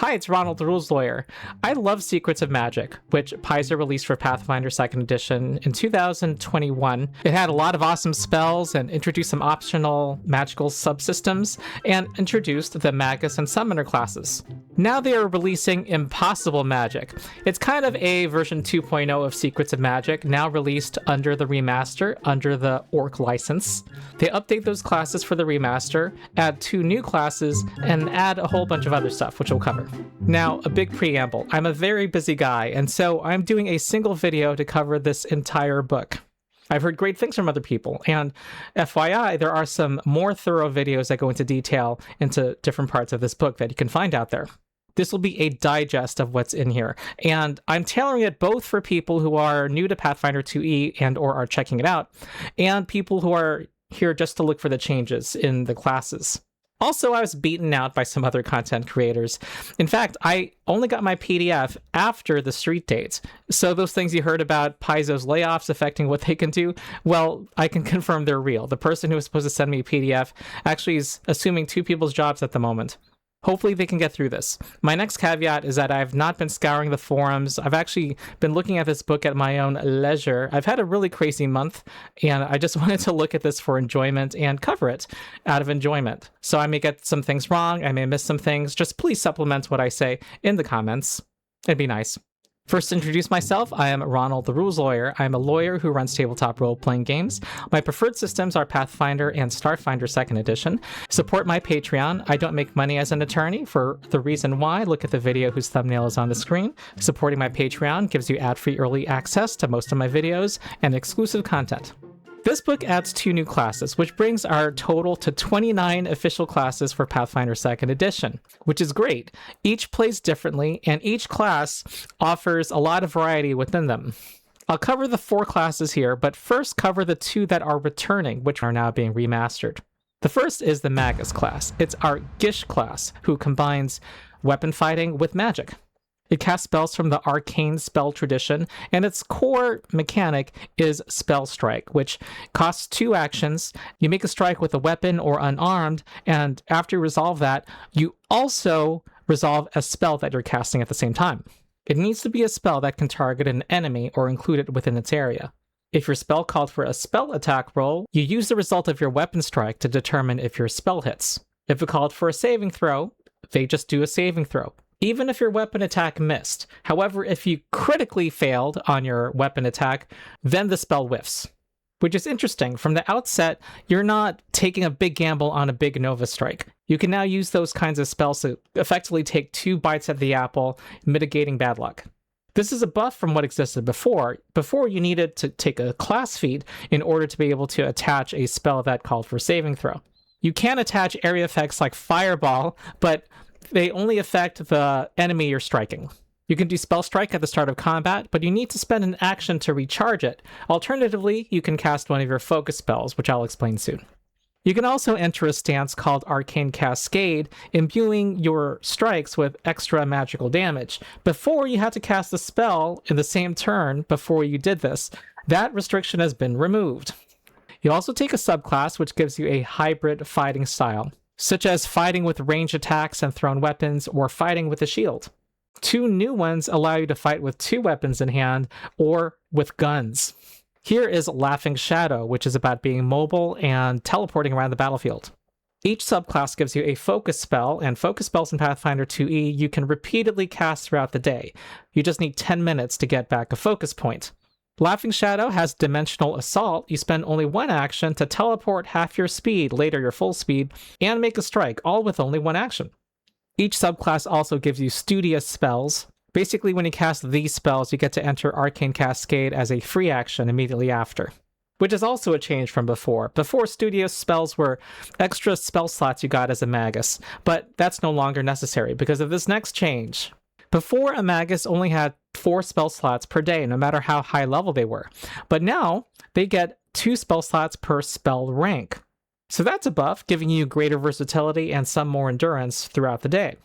Hi, it's Ronald, the Rules Lawyer. I love Secrets of Magic, which Paizo released for Pathfinder 2nd Edition in 2021. It had a lot of awesome spells and introduced some optional magical subsystems, and introduced the Magus and Summoner classes. Now they are releasing Impossible Magic. It's kind of a version 2.0 of Secrets of Magic, now released under the remaster, under the Orc license. They update those classes for the remaster, add 2 new classes, and add a whole bunch of other stuff, which we'll cover. Now, a big preamble. I'm a very busy guy, and so I'm doing a single video to cover this entire book. I've heard great things from other people, and FYI, there are some more thorough videos that go into detail into different parts of this book that you can find out there. This will be a digest of what's in here, and I'm tailoring it both for people who are new to Pathfinder 2e and or are checking it out, and people who are here just to look for the changes in the classes. Also, I was beaten out by some other content creators. In fact, I only got my PDF after the street dates. So those things you heard about Paizo's layoffs affecting what they can do, well, I can confirm they're real. The person who was supposed to send me a PDF actually is assuming 2 people's jobs at the moment. Hopefully they can get through this. My next caveat is that I've not been scouring the forums. I've actually been looking at this book at my own leisure. I've had a really crazy month, and I just wanted to look at this for enjoyment and cover it out of enjoyment. So I may get some things wrong, I may miss some things. Just please supplement what I say in the comments. It'd be nice. First, to introduce myself, I am Ronald, the Rules Lawyer. I'm a lawyer who runs tabletop role-playing games. My preferred systems are Pathfinder and Starfinder 2nd Edition. Support my Patreon. I don't make money as an attorney. For the reason why, look at the video whose thumbnail is on the screen. Supporting my Patreon gives you ad-free early access to most of my videos and exclusive content. This book adds 2 new classes, which brings our total to 29 official classes for Pathfinder 2nd Edition, which is great. Each plays differently, and each class offers a lot of variety within them. I'll cover the 4 classes here, but first cover the 2 that are returning, which are now being remastered. The first is the Magus class. It's our Gish class, who combines weapon fighting with magic. It casts spells from the arcane spell tradition, and its core mechanic is Spell Strike, which costs 2 actions. You make a strike with a weapon or unarmed, and after you resolve that, you also resolve a spell that you're casting at the same time. It needs to be a spell that can target an enemy or include it within its area. If your spell called for a spell attack roll, you use the result of your weapon strike to determine if your spell hits. If it called for a saving throw, they just do a saving throw, even if your weapon attack missed. However, if you critically failed on your weapon attack, then the spell whiffs. Which is interesting. From the outset, you're not taking a big gamble on a big Nova Strike. You can now use those kinds of spells to effectively take 2 bites at the apple, mitigating bad luck. This is a buff from what existed before. Before, you needed to take a class feat in order to be able to attach a spell that called for saving throw. You can attach area effects like Fireball, but they only affect the enemy you're striking. You can do Spell Strike at the start of combat, but you need to spend an action to recharge it. Alternatively, you can cast one of your focus spells, which I'll explain soon. You can also enter a stance called Arcane Cascade, imbuing your strikes with extra magical damage. Before, you had to cast a spell in the same turn before you did this. That restriction has been removed. You also take a subclass, which gives you a hybrid fighting style, such as fighting with ranged attacks and thrown weapons, or fighting with a shield. 2 new ones allow you to fight with 2 weapons in hand, or with guns. Here is Laughing Shadow, which is about being mobile and teleporting around the battlefield. Each subclass gives you a focus spell, and focus spells in Pathfinder 2e you can repeatedly cast throughout the day. You just need 10 minutes to get back a focus point. Laughing Shadow has Dimensional Assault. You spend only 1 action to teleport half your speed, later your full speed, and make a strike, all with only 1 action. Each subclass also gives you Studious spells. Basically, when you cast these spells, you get to enter Arcane Cascade as a free action immediately after, which is also a change from before. Before, Studious spells were extra spell slots you got as a Magus, but that's no longer necessary because of this next change. Before, a Magus only had 4 spell slots per day, no matter how high level they were. But now, they get 2 spell slots per spell rank. So that's a buff, giving you greater versatility and some more endurance throughout the day.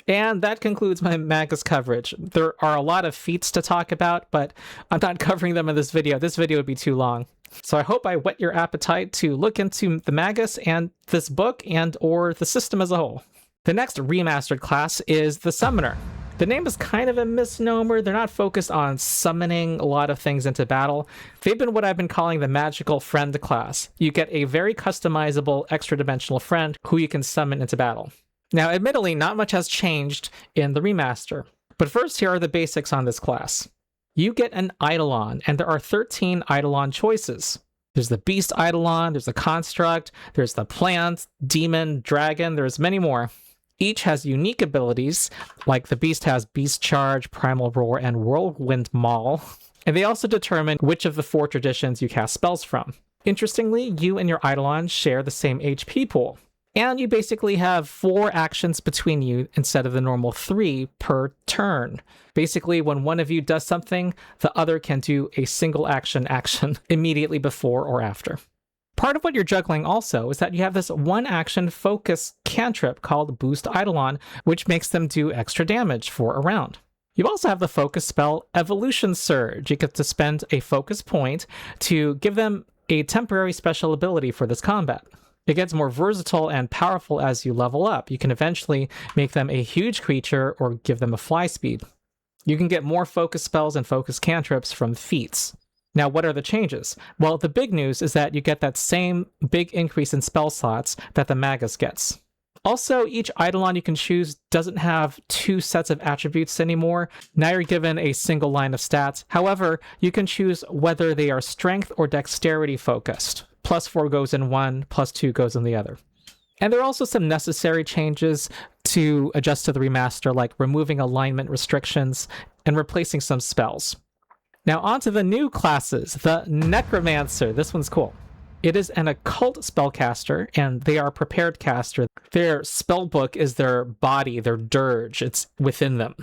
And that concludes my Magus coverage. There are a lot of feats to talk about, but I'm not covering them in this video. This video would be too long. So I hope I whet your appetite to look into the Magus and this book and or the system as a whole. The next remastered class is the Summoner. The name is kind of a misnomer. They're not focused on summoning a lot of things into battle. They've been what I've been calling the magical friend class. You get a very customizable extra-dimensional friend who you can summon into battle. Now, admittedly, not much has changed in the remaster. But first, here are the basics on this class. You get an Eidolon, and there are 13 Eidolon choices. There's the Beast Eidolon, there's the Construct, there's the Plant, Demon, Dragon, there's many more. Each has unique abilities, like the Beast has Beast Charge, Primal Roar, and Whirlwind Maul. And they also determine which of the 4 traditions you cast spells from. Interestingly, you and your Eidolon share the same HP pool. And you basically have 4 actions between you instead of the normal 3 per turn. Basically, when one of you does something, the other can do a single action immediately before or after. Part of what you're juggling also is that you have this 1 action focus cantrip called Boost Eidolon, which makes them do extra damage for a round. You also have the focus spell Evolution Surge. You get to spend a focus point to give them a temporary special ability for this combat. It gets more versatile and powerful as you level up. You can eventually make them a huge creature or give them a fly speed. You can get more focus spells and focus cantrips from feats. Now, what are the changes? Well, the big news is that you get that same big increase in spell slots that the Magus gets. Also, each Eidolon you can choose doesn't have 2 sets of attributes anymore. Now you're given a single line of stats. However, you can choose whether they are strength or dexterity focused. +4 goes in one, +2 goes in the other. And there are also some necessary changes to adjust to the remaster, like removing alignment restrictions and replacing some spells. Now onto the new classes, the Necromancer. This one's cool. It is an occult spellcaster, and they are a prepared caster. Their spellbook is their body, their dirge. It's within them.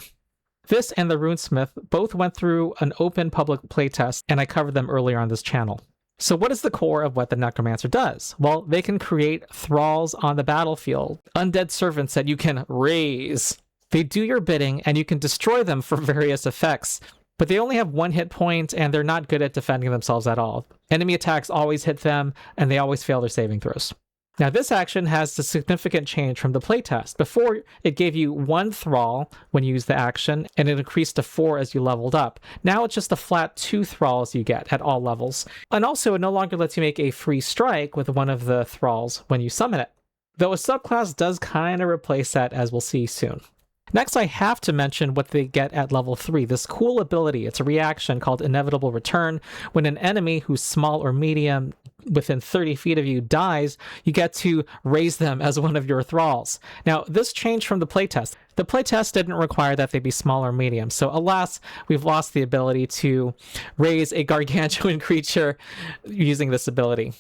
This and the Runesmith both went through an open public playtest, and I covered them earlier on this channel. So what is the core of what the Necromancer does? Well, they can create thralls on the battlefield, undead servants that you can raise. They do your bidding, and you can destroy them for various effects. But they only have 1 hit point, and they're not good at defending themselves at all. Enemy attacks always hit them, and they always fail their saving throws. Now, this action has a significant change from the playtest. Before, it gave you 1 thrall when you used the action, and it increased to 4 as you leveled up. Now it's just a flat 2 thralls you get at all levels. And also, it no longer lets you make a free strike with one of the thralls when you summon it. Though a subclass does kind of replace that, as we'll see soon. Next, I have to mention what they get at level 3, this cool ability. It's a reaction called Inevitable Return. When an enemy who's small or medium within 30 feet of you dies, you get to raise them as one of your thralls. Now, this changed from the playtest. The playtest didn't require that they be small or medium, so alas, we've lost the ability to raise a gargantuan creature using this ability.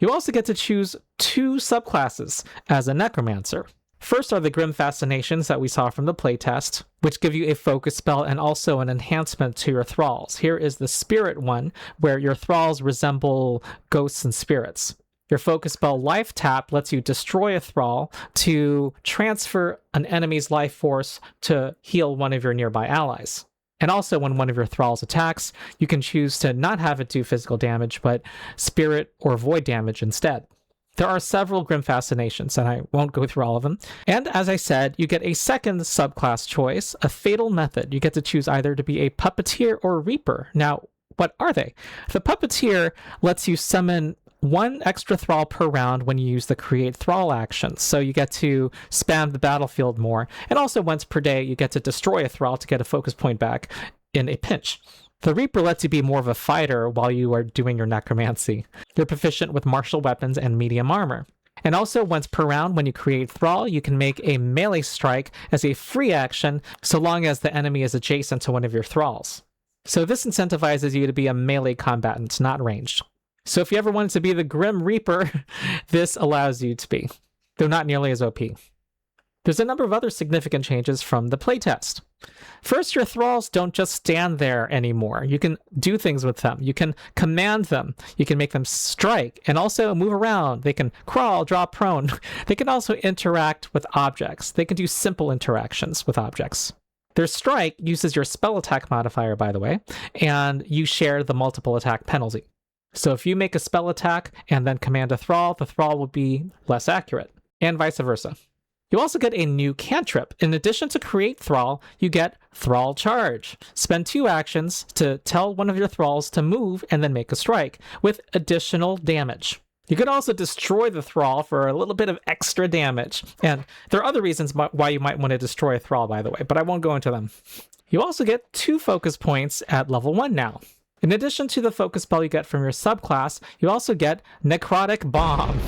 You also get to choose 2 subclasses as a Necromancer. First are the Grim Fascinations that we saw from the playtest, which give you a focus spell and also an enhancement to your thralls. Here is the Spirit one, where your thralls resemble ghosts and spirits. Your focus spell Life Tap lets you destroy a thrall to transfer an enemy's life force to heal one of your nearby allies. And also, when one of your thralls attacks, you can choose to not have it do physical damage, but spirit or void damage instead. There are several Grim Fascinations, and I won't go through all of them. And as I said, you get a second subclass choice, a Fatal Method. You get to choose either to be a Puppeteer or Reaper. Now, what are they? The Puppeteer lets you summon 1 extra thrall per round when you use the Create Thrall action, so you get to spam the battlefield more. And also once per day, you get to destroy a thrall to get a focus point back in a pinch. The Reaper lets you be more of a fighter while you are doing your necromancy. You're proficient with martial weapons and medium armor. And also, once per round, when you create Thrall, you can make a melee strike as a free action, so long as the enemy is adjacent to one of your Thralls. So this incentivizes you to be a melee combatant, not ranged. So if you ever wanted to be the Grim Reaper, this allows you to be, though not nearly as OP. There's a number of other significant changes from the playtest. First, your thralls don't just stand there anymore. You can do things with them. You can command them. You can make them strike and also move around. They can crawl, drop prone. They can also interact with objects. They can do simple interactions with objects. Their strike uses your spell attack modifier, by the way, and you share the multiple attack penalty. So if you make a spell attack and then command a thrall, the thrall will be less accurate, and vice versa. You also get a new cantrip. In addition to Create Thrall, you get Thrall Charge. Spend 2 actions to tell one of your thralls to move and then make a strike, with additional damage. You can also destroy the thrall for a little bit of extra damage. And there are other reasons why you might want to destroy a thrall, by the way, but I won't go into them. You also get 2 focus points at level 1 now. In addition to the focus spell you get from your subclass, you also get Necrotic Bomb.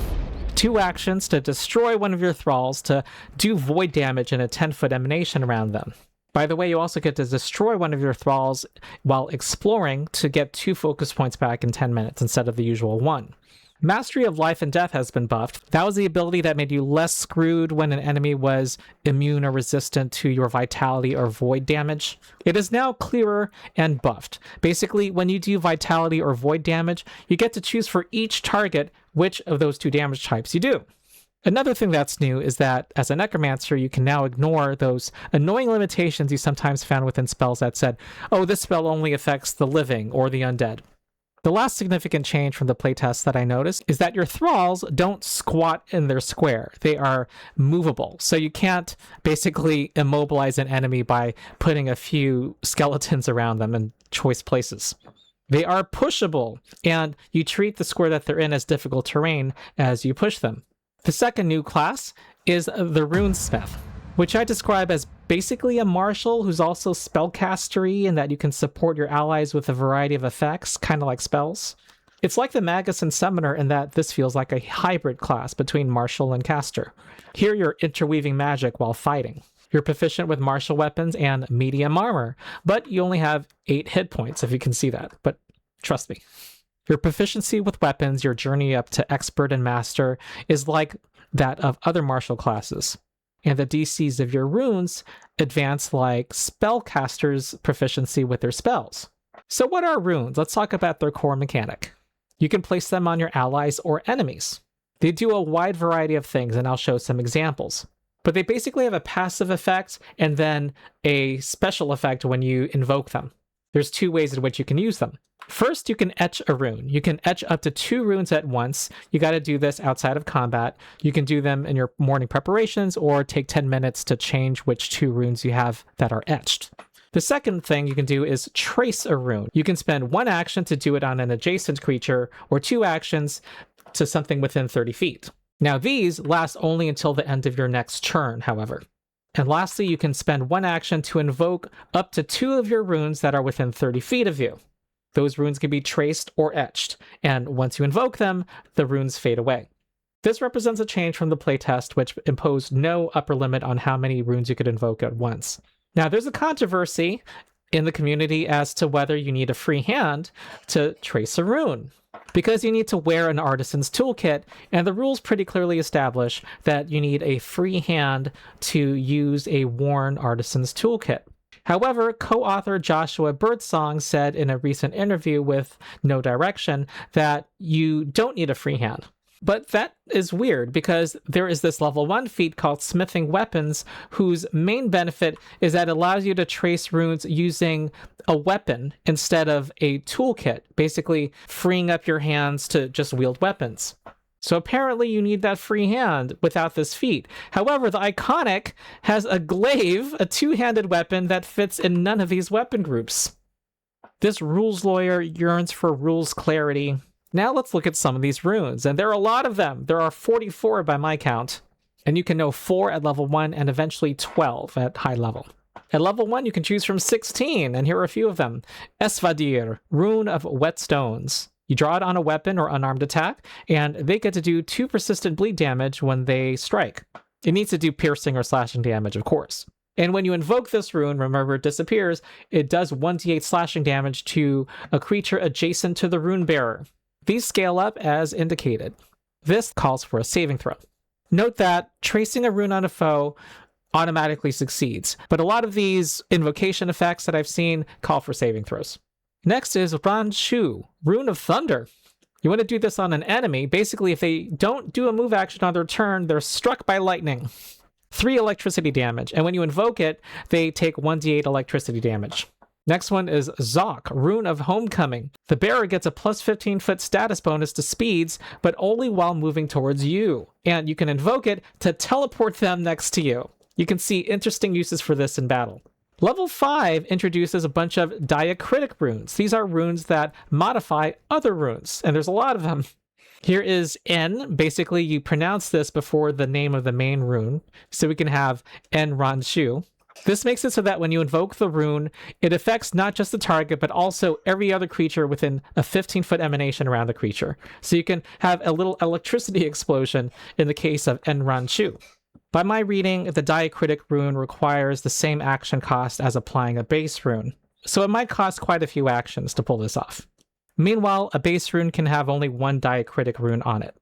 2 actions to destroy one of your thralls to do void damage in a 10-foot emanation around them. By the way, you also get to destroy one of your thralls while exploring to get 2 focus points back in 10 minutes instead of the usual 1. Mastery of Life and Death has been buffed. That was the ability that made you less screwed when an enemy was immune or resistant to your vitality or void damage. It is now clearer and buffed. Basically, when you do vitality or void damage, you get to choose for each target which of those 2 damage types you do. Another thing that's new is that as a Necromancer, you can now ignore those annoying limitations you sometimes found within spells that said, oh, this spell only affects the living or the undead. The last significant change from the playtest that I noticed is that your thralls don't squat in their square. They are movable. So you can't basically immobilize an enemy by putting a few skeletons around them in choice places. They are pushable, and you treat the square that they're in as difficult terrain as you push them. The second new class is the Runesmith, which I describe as basically a martial who's also spellcastery in that you can support your allies with a variety of effects, kind of like spells. It's like the Magus and Summoner in that this feels like a hybrid class between martial and caster. Here you're interweaving magic while fighting. You're proficient with martial weapons and medium armor, but you only have 8 hit points if you can see that, but trust me. Your proficiency with weapons, your journey up to expert and master, is like that of other martial classes. And the DCs of your runes advance like spellcasters' proficiency with their spells. So what are runes? Let's talk about their core mechanic. You can place them on your allies or enemies. They do a wide variety of things, and I'll show some examples. But they basically have a passive effect and then a special effect when you invoke them. There's 2 ways in which you can use them. First, you can etch a rune. You can etch up to 2 runes at once. You got to do this outside of combat. You can do them in your morning preparations or take 10 minutes to change which 2 runes you have that are etched. The second thing you can do is trace a rune. You can spend 1 action to do it on an adjacent creature or 2 actions to something within 30 feet. Now these last only until the end of your next turn, however. And lastly, you can spend 1 action to invoke up to 2 of your runes that are within 30 feet of you. Those runes can be traced or etched, and once you invoke them, the runes fade away. This represents a change from the playtest, which imposed no upper limit on how many runes you could invoke at once. Now, there's a controversy in the community as to whether you need a free hand to trace a rune, because you need to wear an artisan's toolkit, and the rules pretty clearly establish that you need a free hand to use a worn artisan's toolkit. However, co-author Joshua Birdsong said in a recent interview with No Direction that you don't need a free hand. But that is weird because there is this level 1 feat called Smithing Weapons, whose main benefit is that it allows you to trace runes using a weapon instead of a toolkit, basically freeing up your hands to just wield weapons. So apparently you need that free hand without this feat. However, the Iconic has a glaive, a 2-handed weapon that fits in none of these weapon groups. This rules lawyer yearns for rules clarity. Now let's look at some of these runes, and there are a lot of them. There are 44 by my count, and you can know 4 at level 1 and eventually 12 at high level. At level 1, you can choose from 16, and here are a few of them. Esvadir, Rune of Whetstones. You draw it on a weapon or unarmed attack, and they get to do 2 persistent bleed damage when they strike. It needs to do piercing or slashing damage, of course. And when you invoke this rune, remember it disappears, it does 1d8 slashing damage to a creature adjacent to the rune bearer. These scale up as indicated. This calls for a saving throw. Note that tracing a rune on a foe automatically succeeds, but a lot of these invocation effects that I've seen call for saving throws. Next is Ran Shu, Rune of Thunder. You want to do this on an enemy. Basically, if they don't do a move action on their turn, they're struck by lightning. 3 electricity damage, and when you invoke it, they take 1d8 electricity damage. Next one is Zoc, Rune of Homecoming. The bearer gets a plus 15-foot status bonus to speeds, but only while moving towards you. And you can invoke it to teleport them next to you. You can see interesting uses for this in battle. Level 5 introduces a bunch of diacritic runes. These are runes that modify other runes, and there's a lot of them. Here is N. Basically, you pronounce this before the name of the main rune, so we can have En Ran Shu. This makes it so that when you invoke the rune, it affects not just the target, but also every other creature within a 15-foot emanation around the creature. So you can have a little electricity explosion in the case of En Ran Shu. By my reading, the diacritic rune requires the same action cost as applying a base rune, so it might cost quite a few actions to pull this off. Meanwhile, a base rune can have only one diacritic rune on it.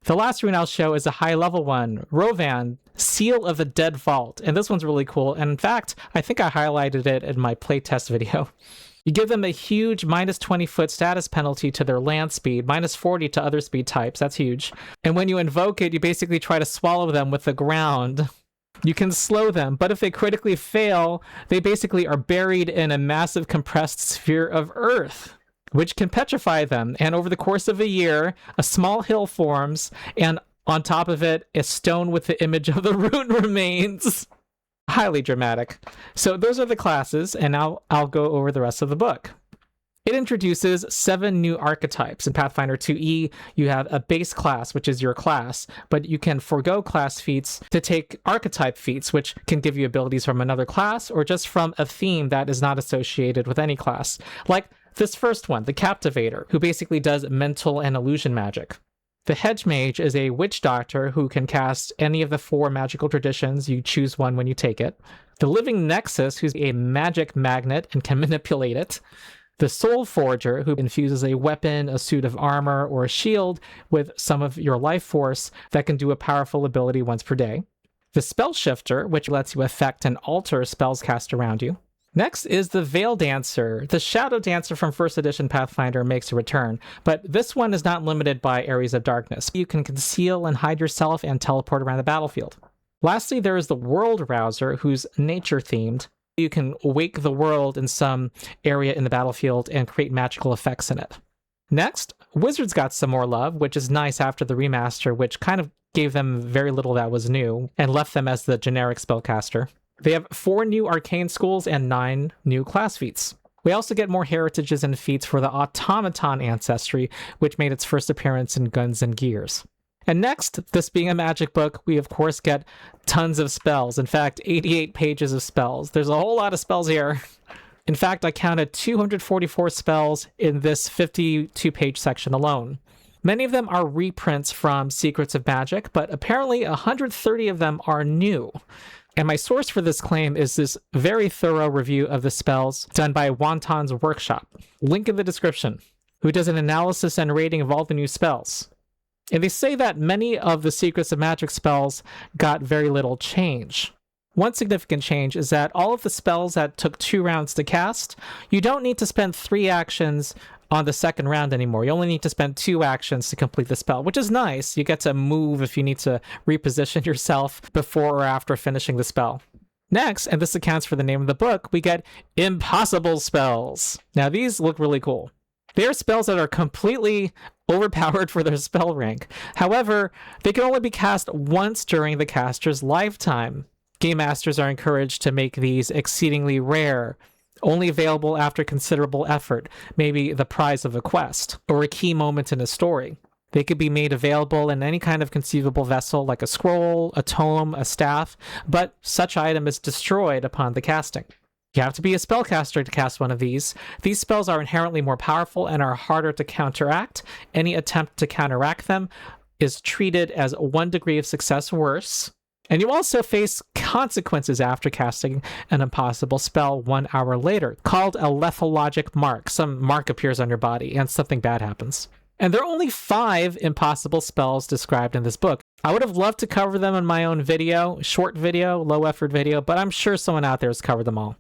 The last rune I'll show is a high-level one, Rovan, Seal of the Dead Vault, and this one's really cool, and in fact, I think I highlighted it in my playtest video. You give them a huge minus 20-foot status penalty to their land speed, minus 40 to other speed types, that's huge. And when you invoke it, you basically try to swallow them with the ground. You can slow them, but if they critically fail, they basically are buried in a massive compressed sphere of earth, which can petrify them. And over the course of a year, a small hill forms, and on top of it, a stone with the image of the rune remains. Highly dramatic. So those are the classes, and now I'll go over the rest of the book. It introduces 7 new archetypes. In Pathfinder 2e, you have a base class, which is your class, but you can forego class feats to take archetype feats, which can give you abilities from another class or just from a theme that is not associated with any class. Like this first one, the Captivator, who basically does mental and illusion magic. The Hedge Mage is a witch doctor who can cast any of the 4 magical traditions. You choose one when you take it. The Living Nexus, who's a magic magnet and can manipulate it. The Soul Forger, who infuses a weapon, a suit of armor, or a shield with some of your life force that can do a powerful ability once per day. The Spell Shifter, which lets you affect and alter spells cast around you. Next is the Veil Dancer. The Shadow Dancer from 1st edition Pathfinder makes a return, but this one is not limited by areas of darkness. You can conceal and hide yourself and teleport around the battlefield. Lastly, there is the World Rouser, who's nature-themed. You can wake the world in some area in the battlefield and create magical effects in it. Next, Wizards got some more love, which is nice after the remaster, which kind of gave them very little that was new and left them as the generic spellcaster. They have 4 new arcane schools and 9 new class feats. We also get more heritages and feats for the Automaton ancestry, which made its first appearance in Guns and Gears. And next, this being a magic book, we of course get tons of spells. In fact, 88 pages of spells. There's a whole lot of spells here. In fact, I counted 244 spells in this 52-page section alone. Many of them are reprints from Secrets of Magic, but apparently 130 of them are new. And my source for this claim is this very thorough review of the spells done by Wonton's workshop, link in the description, who does an analysis and rating of all the new spells. And they say that many of the Secrets of Magic spells got very little change. One significant change is that all of the spells that took 2 rounds to cast, you don't need to spend 3 actions on the second round anymore. You only need to spend 2 actions to complete the spell, which is nice. You get to move if you need to reposition yourself before or after finishing the spell. Next, and this accounts for the name of the book, we get impossible spells. Now these look really cool. They are spells that are completely overpowered for their spell rank. However, they can only be cast once during the caster's lifetime. Game masters are encouraged to make these exceedingly rare, only available after considerable effort, maybe the prize of a quest, or a key moment in a story. They could be made available in any kind of conceivable vessel, like a scroll, a tome, a staff, but such item is destroyed upon the casting. You have to be a spellcaster to cast one of these. These spells are inherently more powerful and are harder to counteract. Any attempt to counteract them is treated as 1 degree of success worse. And you also face consequences after casting an impossible spell 1 hour later, called a lethologic mark. Some mark appears on your body and something bad happens. And there are only 5 impossible spells described in this book. I would have loved to cover them in my own video, short video, low effort video, but I'm sure someone out there has covered them all.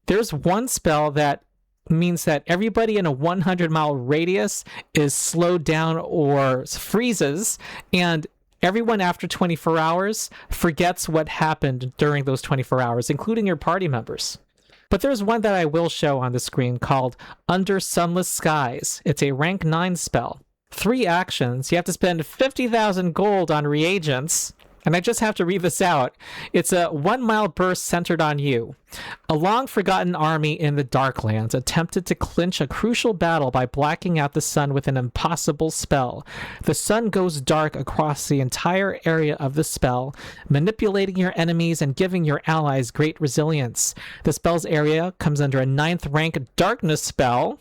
There's one spell that means that everybody in a 100-mile radius is slowed down or freezes, and everyone after 24 hours forgets what happened during those 24 hours, including your party members. But there's one that I will show on the screen called Under Sunless Skies. It's a rank 9 spell. 3 actions. You have to spend 50,000 gold on reagents. And I just have to read this out. It's a 1-mile burst centered on you. A long-forgotten army in the Darklands attempted to clinch a crucial battle by blacking out the sun with an impossible spell. The sun goes dark across the entire area of the spell, manipulating your enemies and giving your allies great resilience. The spell's area comes under a 9th rank darkness spell.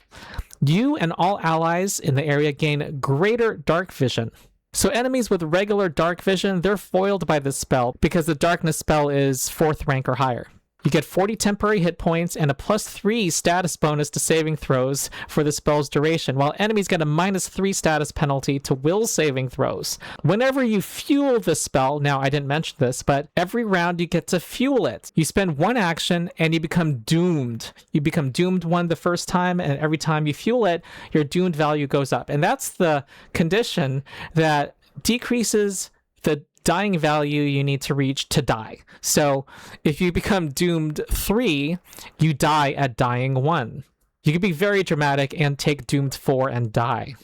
You and all allies in the area gain greater dark vision. So enemies with regular dark vision, they're foiled by this spell because the darkness spell is 4th rank or higher. You get 40 temporary hit points and a +3 status bonus to saving throws for the spell's duration, while enemies get a -3 status penalty to will saving throws. Whenever you fuel the spell, now I didn't mention this, but every round you get to fuel it. You spend 1 action and you become doomed. You become doomed 1 the first time, and every time you fuel it, your doomed value goes up. And that's the condition that decreases the dying value you need to reach to die. So if you become doomed 3, you die at dying 1. You can be very dramatic and take doomed 4 and die.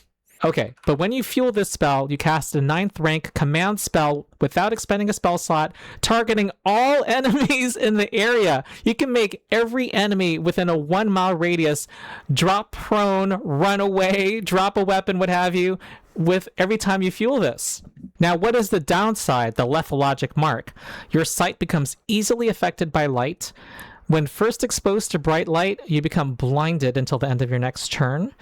Okay, but when you fuel this spell, you cast a 9th rank command spell without expending a spell slot, targeting all enemies in the area. You can make every enemy within a 1-mile radius drop prone, run away, drop a weapon, what have you, with every time you fuel this. Now, what is the downside, the lethologic mark? Your sight becomes easily affected by light. When first exposed to bright light, you become blinded until the end of your next turn.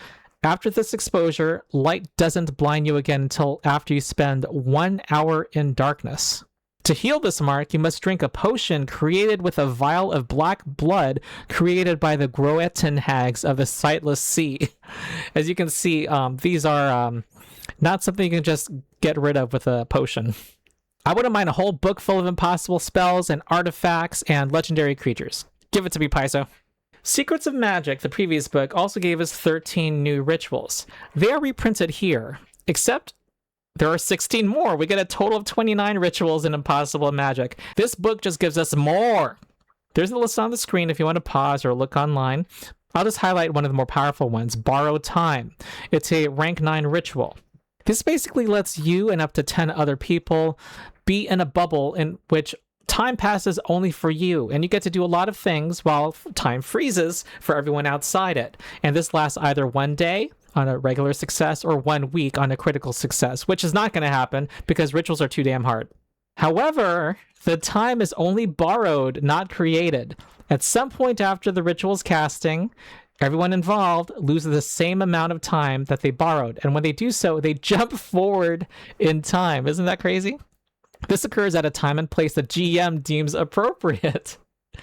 After this exposure, light doesn't blind you again until after you spend 1 hour in darkness. To heal this mark, you must drink a potion created with a vial of black blood created by the Groeton hags of the Sightless Sea. As you can see, these are not something you can just get rid of with a potion. I wouldn't mind a whole book full of impossible spells and artifacts and legendary creatures. Give it to me, Paizo. Secrets of Magic, the previous book, also gave us 13 new rituals. They are reprinted here, except there are 16 more. We get a total of 29 rituals in Impossible Magic. This book just gives us more. There's a list on the screen if you want to pause or look online. I'll just highlight one of the more powerful ones, Borrow Time. It's a rank 9 ritual. This basically lets you and up to 10 other people be in a bubble in which time passes only for you, and you get to do a lot of things while time freezes for everyone outside it. And this lasts either 1 day on a regular success or 1 week on a critical success, which is not going to happen because rituals are too damn hard. However, the time is only borrowed, not created. At some point after the ritual's casting, everyone involved loses the same amount of time that they borrowed, and when they do so, they jump forward in time. Isn't that crazy? This occurs at a time and place the GM deems appropriate.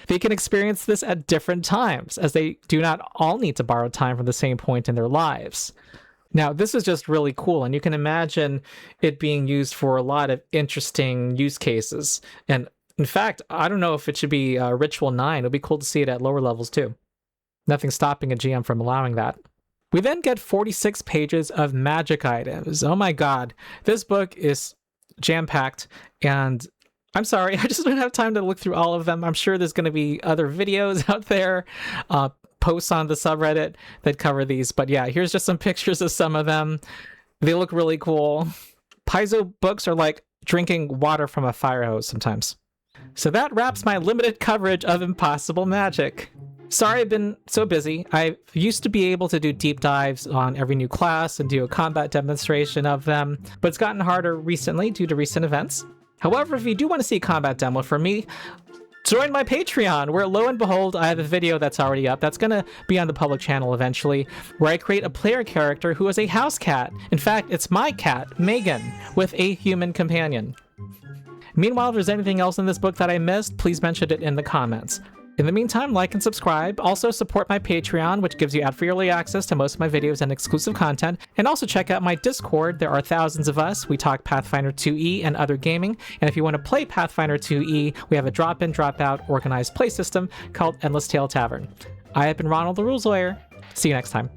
They can experience this at different times, as they do not all need to borrow time from the same point in their lives. Now, this is just really cool, and you can imagine it being used for a lot of interesting use cases. And in fact, I don't know if it should be Ritual 9. It would be cool to see it at lower levels too. Nothing stopping a GM from allowing that. We then get 46 pages of magic items. Oh my god, this book is jam-packed, and I'm sorry, I just don't have time to look through all of them. I'm sure there's going to be other videos out there, posts on the subreddit that cover these, but yeah, here's just some pictures of some of them. They look really cool. Paizo books are like drinking water from a fire hose sometimes. So that wraps my limited coverage of Impossible Magic. Sorry I've been so busy. I used to be able to do deep dives on every new class and do a combat demonstration of them, but it's gotten harder recently due to recent events. However, if you do want to see a combat demo for me, join my Patreon, where lo and behold, I have a video that's already up that's going to be on the public channel eventually, where I create a player character who is a house cat. In fact, it's my cat, Megan, with a human companion. Meanwhile, if there's anything else in this book that I missed, please mention it in the comments. In the meantime, like and subscribe. Also support my Patreon, which gives you ad-free early access to most of my videos and exclusive content. And also check out my Discord. There are thousands of us. We talk Pathfinder 2e and other gaming. And if you want to play Pathfinder 2e, we have a drop-in, drop-out organized play system called Endless Tale Tavern. I have been Ronald the Rules Lawyer. See you next time.